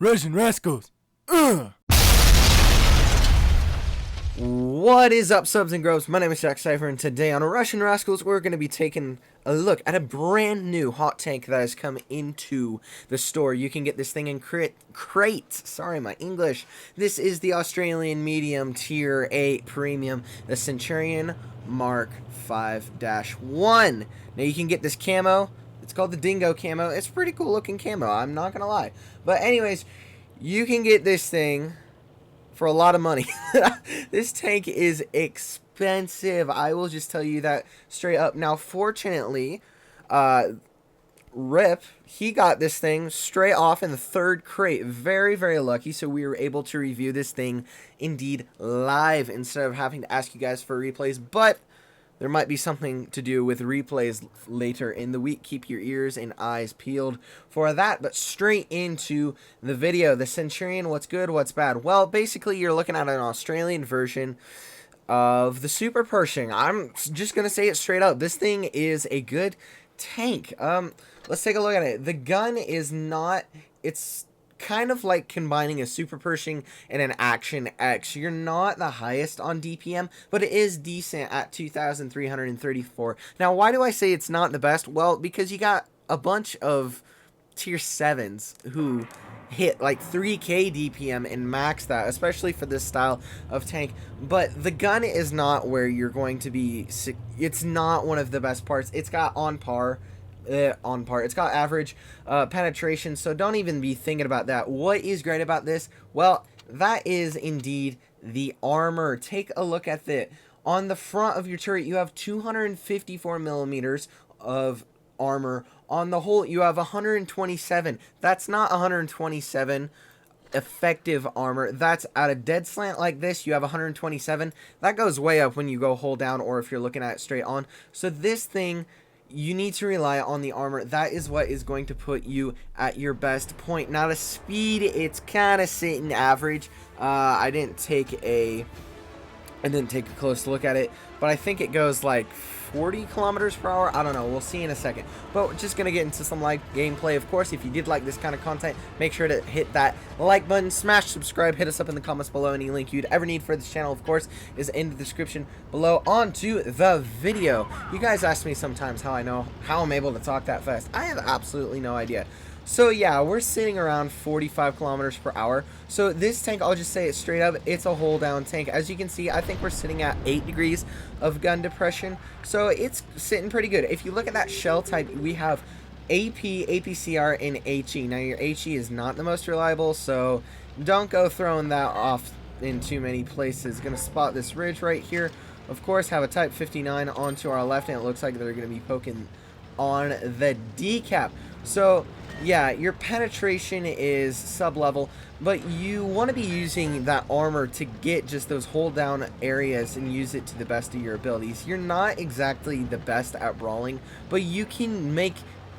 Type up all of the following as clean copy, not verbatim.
Rush1n Rascals. What is up, subs and grubs? My name is Jack Cypher, and today on Rush1n Rascals, we're going to be taking a look at a brand new hot tank that has come into the store. You can get this thing in crates. Sorry, my English. This is the Australian medium tier 8 premium, the Centurion Mk 5-1. Now you can get this camo. It's called the Dingo camo. It's a pretty cool looking camo, I'm not going to lie. But anyways, you can get this thing for a lot of money. This tank is expensive. I will just tell you that straight up. Now, fortunately, Rip, he got this thing straight off in the 3rd crate. Very, very lucky. So we were able to review this thing indeed live instead of having to ask you guys for replays. But there might be something to do with replays later in the week. Keep your ears and eyes peeled for that. But straight into the video. The Centurion, what's good, what's bad? Well, basically, you're looking at an Australian version of the Super Pershing. I'm just going to say it straight up. This thing is a good tank. Let's take a look at it. The gun is not... It's kind of like combining a Super Pershing and an Action X. You're not the highest on DPM, but it is decent at 2,334. Now, why do I say it's not the best? Well, because you got a bunch of tier 7s who hit like 3k DPM and max that, especially for this style of tank. But the gun is not where you're going to be. It's not one of the best parts. It's got on par. It's got average penetration, so don't even be thinking about that. What is great about this? Well, that is indeed the armor. Take a look at it. On the front of your turret, you have 254 millimeters of armor. On the whole, you have 127. That's not 127 effective armor. That's at a dead slant like this, you have 127. That goes way up when you go hold down or if you're looking at it straight on. So this thing, you need to rely on the armor. That is what is going to put you at your best point. Now the speed, it's kind of sitting average. I didn't take a close look at it, but I think it goes like 40 kilometers per hour. I don't know. We'll see in a second. But we're just going to get into some live gameplay. Of course, if you did like this kind of content, make sure to hit that like button, smash subscribe, hit us up in the comments below. Any link you'd ever need for this channel, of course, is in the description below. On to the video. You guys ask me sometimes how I'm able to talk that fast. I have absolutely no idea. So yeah, we're sitting around 45 kilometers per hour. So this tank, I'll just say it straight up, it's a hold down tank. As you can see, I think we're sitting at 8 degrees of gun depression. So it's sitting pretty good. If you look at that shell type, we have AP, APCR, and HE. Now your HE is not the most reliable, so don't go throwing that off in too many places. Gonna spot this ridge right here. Of course, have a Type 59 onto our left, and it looks like they're gonna be poking on the decap. So yeah, your penetration is sub-level, but you want to be using that armor to get just those hold down areas and use it to the best of your abilities. You're not exactly the best at brawling, but you can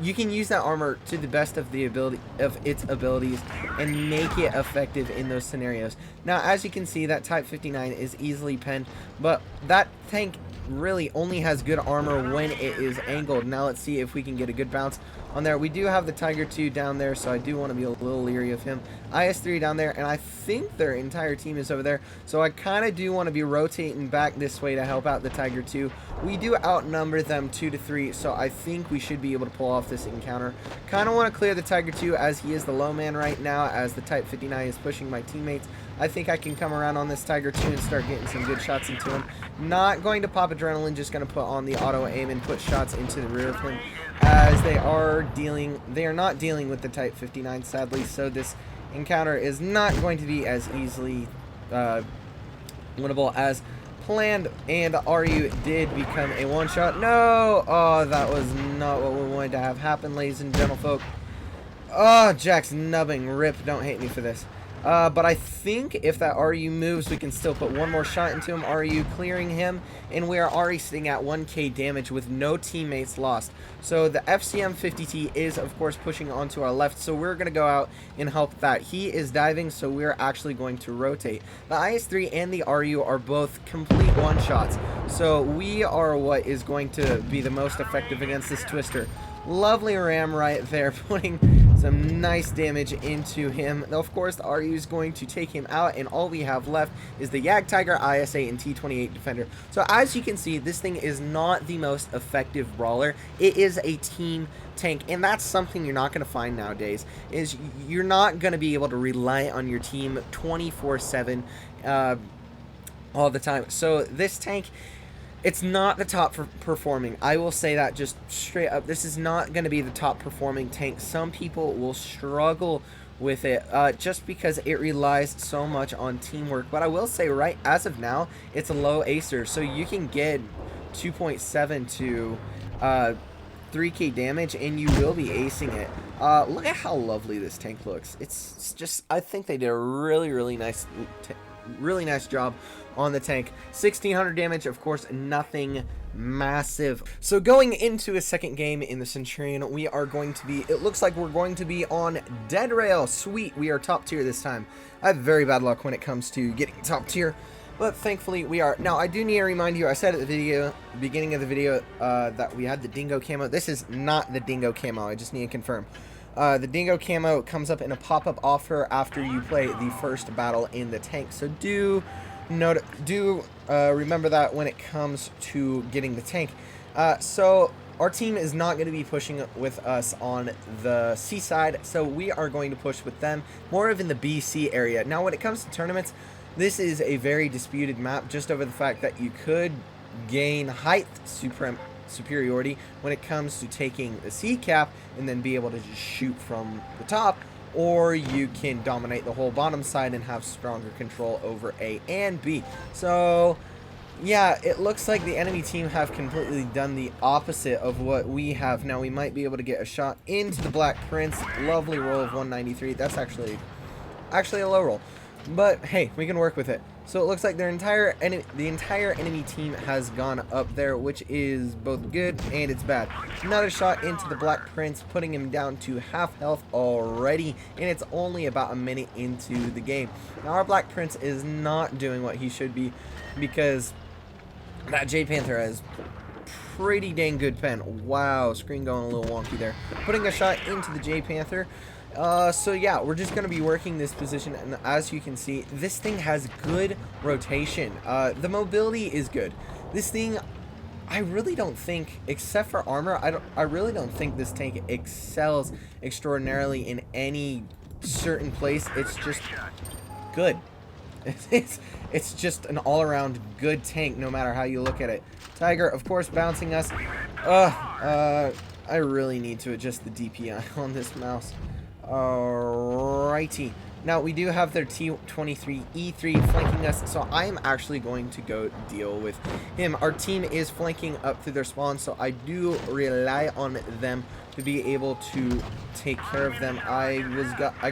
use that armor to the best of its abilities and make it effective in those scenarios. Now, as you can see, that Type 59 is easily penned, but that tank really only has good armor when it is angled. Now let's see if we can get a good bounce on there. We do have the Tiger 2 down there, so I do want to be a little leery of him. IS-3 down there, and I think their entire team is over there, so I kind of do want to be rotating back this way to help out the Tiger 2. We do outnumber them 2-3, so I think we should be able to pull off this encounter. Kind of want to clear the Tiger 2 as he is the low man right now, as the Type 59 is pushing my teammates. I think I can come around on this Tiger 2 and start getting some good shots into him. Not going to pop adrenaline, just going to put on the auto aim and put shots into the rear of him, as they are not dealing with the Type 59, sadly, so this encounter is not going to be as easily winnable as planned, and RU did become a one-shot. No! Oh, that was not what we wanted to have happen, ladies and gentlefolk. Oh, Jack's nubbing. Rip, don't hate me for this. But I think if that RU moves, we can still put one more shot into him. RU clearing him, and we are already sitting at 1k damage with no teammates lost. So the FCM 50T is, of course, pushing onto our left, so we're going to go out and help that. He is diving, so we're actually going to rotate. The IS-3 and the RU are both complete one-shots, so we are what is going to be the most effective against this Twister. Lovely ram right there, putting some nice damage into him. Now, of course, the RU is going to take him out, and all we have left is the Yag Tiger, ISA, and T28 Defender. So as you can see, this thing is not the most effective brawler. It is a team tank, and that's something you're not going to find nowadays, is you're not going to be able to rely on your team 24/7 all the time. So this tank, it's not the top performing. I will say that just straight up. This is not going to be the top performing tank. Some people will struggle with it just because it relies so much on teamwork. But I will say, right as of now, it's a low acer, so you can get 2.7 to 3k damage, and you will be acing it. Look at how lovely this tank looks. It's just, I think they did a really nice job on the tank. 1600 damage, of course, nothing massive. So going into a second game in the Centurion, we are going to be, it looks like we're going to be on Dead Rail. Sweet, we are top tier this time. I have very bad luck when it comes to getting top tier, but thankfully we are. Now I do need to remind you, I said at the beginning of the video that we had the Dingo camo. This is not the Dingo camo, I just need to confirm. The Dingo camo comes up in a pop-up offer after you play the first battle in the tank, so do remember that when it comes to getting the tank. So our team is not going to be pushing with us on the C side, so we are going to push with them more of in the BC area. Now when it comes to tournaments, this is a very disputed map just over the fact that you could gain height superiority when it comes to taking the C cap and then be able to just shoot from the top, or you can dominate the whole bottom side and have stronger control over A and B. So yeah, it looks like the enemy team have completely done the opposite of what we have. Now we might be able to get a shot into the Black Prince. Lovely roll of 193. That's actually a low roll, but hey, we can work with it. So it looks like the entire enemy team has gone up there, which is both good and it's bad. Another shot into the Black Prince, putting him down to half health already, and it's only about a minute into the game. Now our Black Prince is not doing what he should be, because that J Panther has pretty dang good pen. Wow, screen going a little wonky there. Putting a shot into the J Panther. So yeah, we're just going to be working this position, and as you can see, this thing has good rotation. The mobility is good. This thing, I really don't think, except for armor, I really don't think this tank excels extraordinarily in any certain place. It's just good. It's just an all-around good tank, no matter how you look at it. Tiger, of course, bouncing us. I really need to adjust the DPI on this mouse. Alrighty. Now we do have their T23E3 flanking us, so I am actually going to go deal with him. Our team is flanking up through their spawn, so I do rely on them to be able to take care of them. I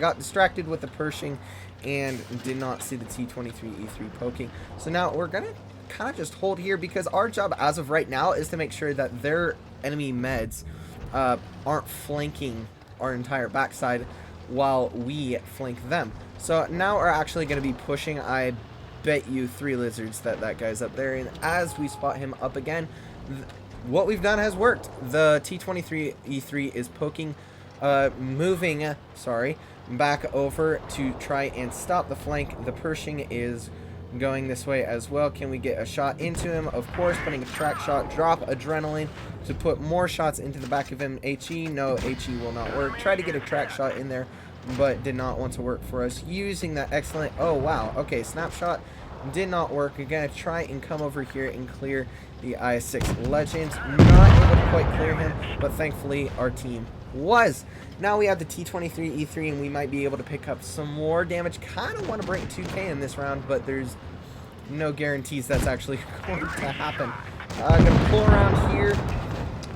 got distracted with the Pershing and did not see the T23E3 poking. So now we're gonna kind of just hold here, because our job as of right now is to make sure that their enemy meds aren't flanking our entire backside while we flank them. So now we're actually going to be pushing. I bet you 3 lizards that guy's up there, and as we spot him up again, what we've done has worked. The T23E3 is poking, moving back over to try and stop the flank. The Pershing is going this way as well. Can we get a shot into him? Of course, putting a track shot, drop adrenaline to put more shots into the back of him. HE, no, HE will not work. Try to get a track shot in there, but did not want to work for us. Using that excellent, oh wow, okay, snapshot did not work. We're gonna try and come over here and clear the I6 Legend. Not able to quite clear him, but thankfully our team was. Now we have the T23E3, and we might be able to pick up some more damage. Kind of want to break 2k in this round, but there's no guarantees that's actually going to happen. Gonna pull around here.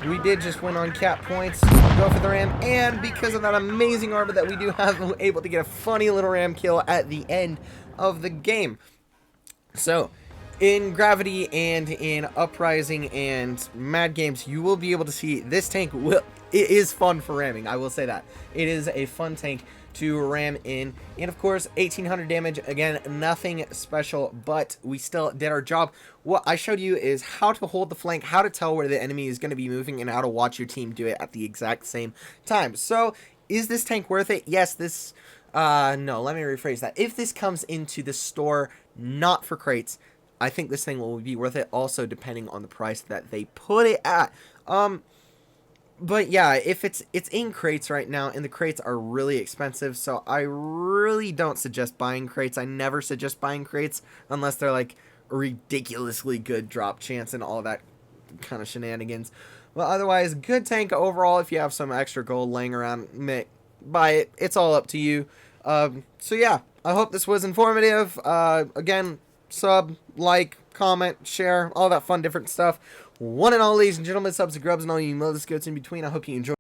We did just win on cap points. Go for the ram, and because of that amazing armor that we do have, we're able to get a funny little ram kill at the end of the game. So in Gravity and in Uprising and Mad Games, you will be able to see this tank it is fun for ramming, I will say that. It is a fun tank to ram in, and of course 1800 damage. Again, nothing special, but we still did our job. What I showed you is how to hold the flank, how to tell where the enemy is going to be moving, and how to watch your team do it at the exact same time. So Is this tank worth it? Yes, this... no, let me rephrase that. If this comes into the store not for crates, I think this thing will be worth it, also depending on the price that they put it at. But yeah, if it's in crates right now, and the crates are really expensive, so I really don't suggest buying crates. I never suggest buying crates unless they're like a ridiculously good drop chance and all that kind of shenanigans. But otherwise, good tank overall. If you have some extra gold laying around, buy it. It's all up to you. So yeah, I hope this was informative. Again, sub, like, comment, share, all that fun different stuff. One and all, ladies and gentlemen, subs and grubs and all you mothers goats in between. I hope you enjoy.